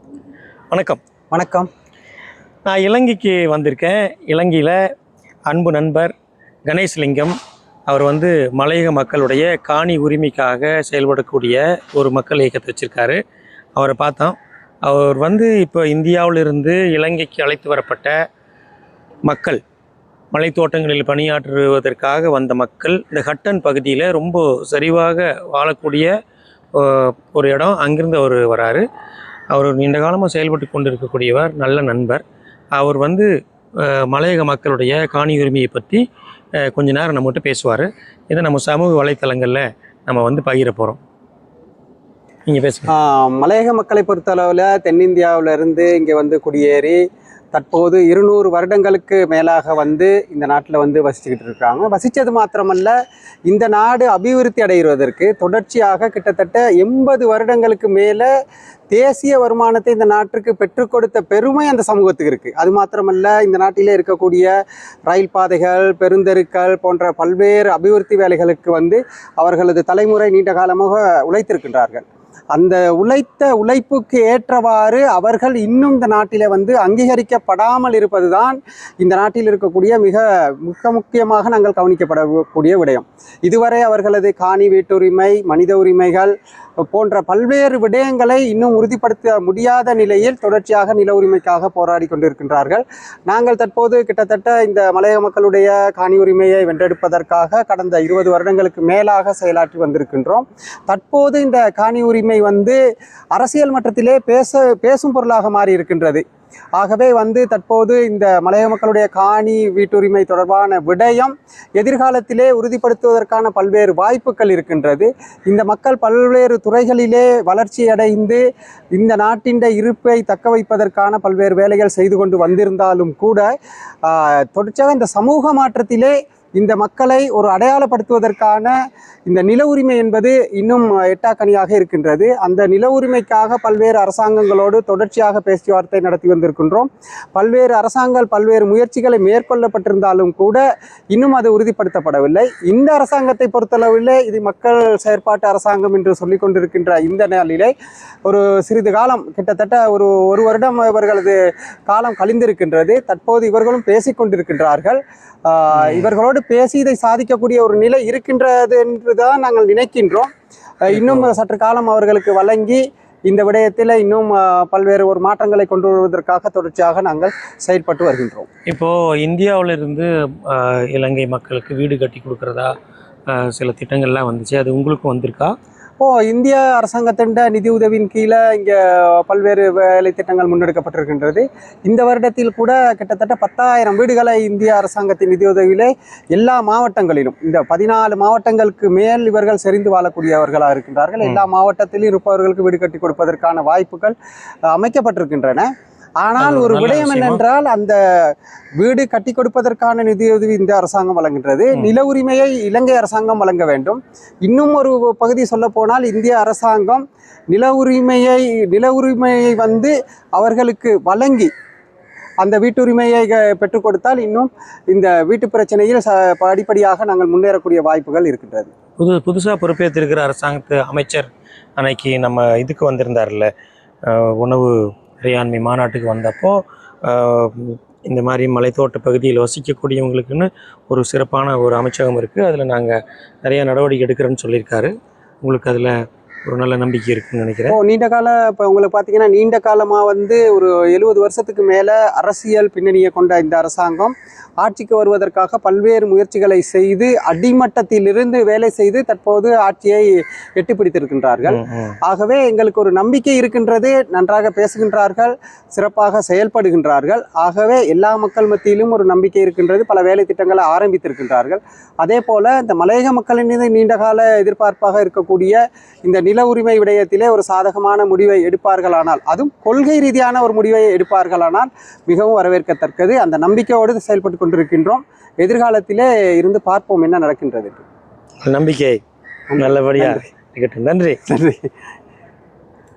வணக்கம். வணக்கம். நான் இலங்கைக்கு வந்திருக்கேன். இலங்கையில் அன்பு நண்பர் கணேஷ்லிங்கம் அவர் மலையக மக்களுடைய காணி உரிமைக்காக செயல்படக்கூடிய ஒரு மக்கள் இயக்கத்தை வச்சுருக்காரு. அவரை பார்த்தோம். அவர் இப்போ இந்தியாவிலிருந்து இலங்கைக்கு அழைத்து வரப்பட்ட மக்கள், மலை தோட்டங்களில் பணியாற்றுவதற்காக வந்த மக்கள் இந்த ஹட்டன் பகுதியில் ரொம்ப சரிவாக வாழக்கூடிய ஒரு இடம். அங்கிருந்து அவர் வராரு. அவர் நீண்ட காலமாக செயல்பட்டு கொண்டு இருக்கக்கூடியவர், நல்ல நண்பர். அவர் மலையக மக்களுடைய காணி உரிமையை பற்றி கொஞ்ச நேரம் நம்மகிட்ட பேசுவார். இதை நம்ம சமூக வலைத்தளங்களில் நம்ம பகிர போகிறோம். நீங்கள் பேசுங்க. மலையக மக்களை பொறுத்தளவில் தென்னிந்தியாவிலிருந்து இங்கே குடியேறி தற்போது 200 வருடங்களுக்கு மேலாக இந்த நாட்டில் வசிச்சுக்கிட்டு இருக்காங்க. வசித்தது மாத்திரமல்ல, இந்த நாடு அபிவிருத்தி அடைவதற்கு தொடர்ச்சியாக கிட்டத்தட்ட 80 வருடங்களுக்கு மேலே தேசிய வருமானத்தை இந்த நாட்டிற்கு பெற்றுக் கொடுத்த பெருமை அந்த சமூகத்துக்கு இருக்குது. அது மாத்திரமல்ல, இந்த நாட்டிலே இருக்கக்கூடிய ரயில் பாதைகள், பெருந்தெருக்கள் போன்ற பல்வேறு அபிவிருத்தி வேலைகளுக்கு அவர்களது தலைமுறை நீண்ட காலமாக உழைத்திருக்கின்றார்கள். அந்த உழைப்புக்கு ஏற்றவாறு அவர்கள் இன்னும் இந்த நாட்டில் அங்கீகரிக்கப்படாமல் இருப்பது தான் இந்த நாட்டில் இருக்கக்கூடிய மிக முக்கியமாக நாங்கள் கவனிக்கப்படக்கூடிய விடயம். இதுவரை அவர்களது காணி வீட்டுரிமை, மனித உரிமைகள் போன்ற பல்வேறு விடயங்களை இன்னும் உறுதிப்படுத்த முடியாத நிலையில் தொடர்ச்சியாக நில உரிமைக்காக போராடி கொண்டிருக்கின்றார்கள். நாங்கள் தற்போது கிட்டத்தட்ட இந்த மலையக மக்களுடைய காணி உரிமையை வென்றெடுப்பதற்காக கடந்த 20 வருடங்களுக்கு மேலாக செயலாற்றி வந்திருக்கின்றோம். தற்போது இந்த காணி உரிமை அரசியல் மட்டத்திலே பேசும் பொருளாக மாறி இருக்கின்றது. ஆகவே தற்போது இந்த மலையக மக்களுடைய காணி வீட்டுரிமை தொடர்பான விடயம் எதிர்காலத்திலே உறுதிப்படுத்துவதற்கான பல்வேறு வாய்ப்புகள் இருக்கின்றது. இந்த மக்கள் பல்வேறு துறைகளிலே வளர்ச்சி அடைந்து இந்த நாட்டின் இருப்பை தக்க வைப்பதற்கான பல்வேறு வேலைகள் செய்து கொண்டு வந்திருந்தாலும் கூட தொடர்ச்சியாக இந்த சமூக மாற்றத்திலே இந்த மக்களை ஒரு அடையாளப்படுத்துவதற்கான இந்த நில உரிமை என்பது இன்னும் எட்டாக்கனியாக இருக்கின்றது. அந்த நில உரிமைக்காக பல்வேறு அரசாங்கங்களோடு தொடர்ச்சியாக பேச்சுவார்த்தை நடத்தி வந்திருக்கின்றோம். பல்வேறு அரசாங்கங்கள் பல்வேறு முயற்சிகளை மேற்கொள்ளப்பட்டிருந்தாலும் கூட இன்னும் அது உறுதிப்படுத்தப்படவில்லை. இந்த அரசாங்கத்தை பொறுத்தளவில் இது மக்கள் செயற்பாட்டு அரசாங்கம் என்று சொல்லிக் கொண்டிருக்கின்ற இந்த நாளிலே ஒரு சிறிது காலம், கிட்டத்தட்ட ஒரு வருடம் இவர்களது காலம் கழிந்திருக்கின்றது. தற்போது இவர்களும் பேசிக்கொண்டிருக்கின்றார்கள். இவர்களோடு பேசி இதை சாதிக்கக்கூடிய ஒரு நிலை இருக்கின்றது என்றுதான் நாங்கள் நினைக்கின்றோம். இன்னும் சற்று காலம் அவர்களுக்கு வழங்கி இந்த விடயத்தில் இன்னும் பல்வேறு ஒரு மாற்றங்களை கொண்டு வருவதற்காக தொடர்ச்சியாக நாங்கள் செயல்பட்டு வருகின்றோம். இப்போது இந்தியாவிலிருந்து இலங்கை மக்களுக்கு வீடு கட்டி கொடுக்குறதா சில திட்டங்கள்லாம் வந்துச்சு. அது உங்களுக்கும் வந்திருக்கா? இந்திய அரசாங்கத்தின் நிதி உதவியின் கீழே இங்கே பல்வேறு வேலை திட்டங்கள் முன்னெடுக்கப்பட்டிருக்கின்றது. இந்த வருடத்தில் கூட கிட்டத்தட்ட 10,000 வீடுகளை இந்திய அரசாங்கத்தின் நிதி உதவியிலே எல்லா மாவட்டங்களிலும், இந்த 14 மாவட்டங்களுக்கு மேல் இவர்கள் செறிந்து வாழக்கூடியவர்களாக இருக்கின்றார்கள். எல்லா மாவட்டத்திலும் இருப்பவர்களுக்கு வீடு கட்டி கொடுப்பதற்கான வாய்ப்புகள் அமைக்கப்பட்டிருக்கின்றன. ஆனால் ஒரு விடயம் என்னென்றால், அந்த வீடு கட்டி கொடுப்பதற்கான நிதியுதவி இந்த அரசாங்கம் வழங்குகின்றது. நில உரிமையை இலங்கை அரசாங்கம் வழங்க வேண்டும். இன்னும் ஒரு பகுதி சொல்ல போனால், இந்திய அரசாங்கம் நில உரிமையை அவர்களுக்கு வழங்கி அந்த வீட்டுரிமையை பெற்றுக் கொடுத்தால் இன்னும் இந்த வீட்டு பிரச்சனையில் படிப்படியாக நாங்கள் முன்னேறக்கூடிய வாய்ப்புகள் இருக்கின்றது. புதுசாக பொறுப்பேற்றிருக்கிற அரசாங்கத்து அமைச்சர் அன்னைக்கு நம்ம இதுக்கு வந்திருந்தார்ல, உணவு இறையாண்மை மாநாட்டுக்கு வந்தப்போ இந்த மாதிரி மலைத்தோட்ட பகுதியில் வசிக்கக்கூடியவங்களுக்குன்னு ஒரு சிறப்பான ஒரு அமைச்சகம் இருக்குது, அதில் நாங்கள் நிறையா நடவடிக்கை எடுக்கிறோன்னு சொல்லியிருக்காரு. உங்களுக்கு அதில் ஒரு நல்ல நம்பிக்கை இருக்குன்னு நினைக்கிறேன். நீண்ட கால இப்போ உங்களுக்கு பார்த்தீங்கன்னா, நீண்ட காலமாக ஒரு 70 வருஷத்துக்கு மேலே அரசியல் பின்னணியை கொண்ட இந்த அரசாங்கம் ஆட்சிக்கு வருவதற்காக பல்வேறு முயற்சிகளை செய்து அடிமட்டத்திலிருந்து வேலை செய்து தற்போது ஆட்சியை எட்டிப்பிடித்திருக்கின்றார்கள். ஆகவே எங்களுக்கு ஒரு நம்பிக்கை இருக்கின்றது. நன்றாக பேசுகின்றார்கள், சிறப்பாக செயல்படுகின்றார்கள். ஆகவே எல்லா மக்கள் மத்தியிலும் ஒரு நம்பிக்கை இருக்கின்றது. பல வேலை திட்டங்களை ஆரம்பித்திருக்கின்றார்கள். அதே போல் இந்த மலையக மக்களின் மீது நீண்டகால எதிர்பார்ப்பாக இருக்கக்கூடிய இந்த நில உரிமை விடயத்திலே ஒரு சாதகமான முடிவை எடுப்பார்களானால், அதுவும் கொள்கை ரீதியான ஒரு முடிவை எடுப்பார்களானால் மிகவும் வரவேற்கத்தக்கது. அந்த நம்பிக்கையோடு செயல்பட்டு கொண்டிருக்கின்றோம். எதிர்காலத்திலே இருந்து பார்ப்போம் என்ன நடக்கின்றது. நம்பிக்கை நல்லபடியாக இருக்கட்டும். நன்றி.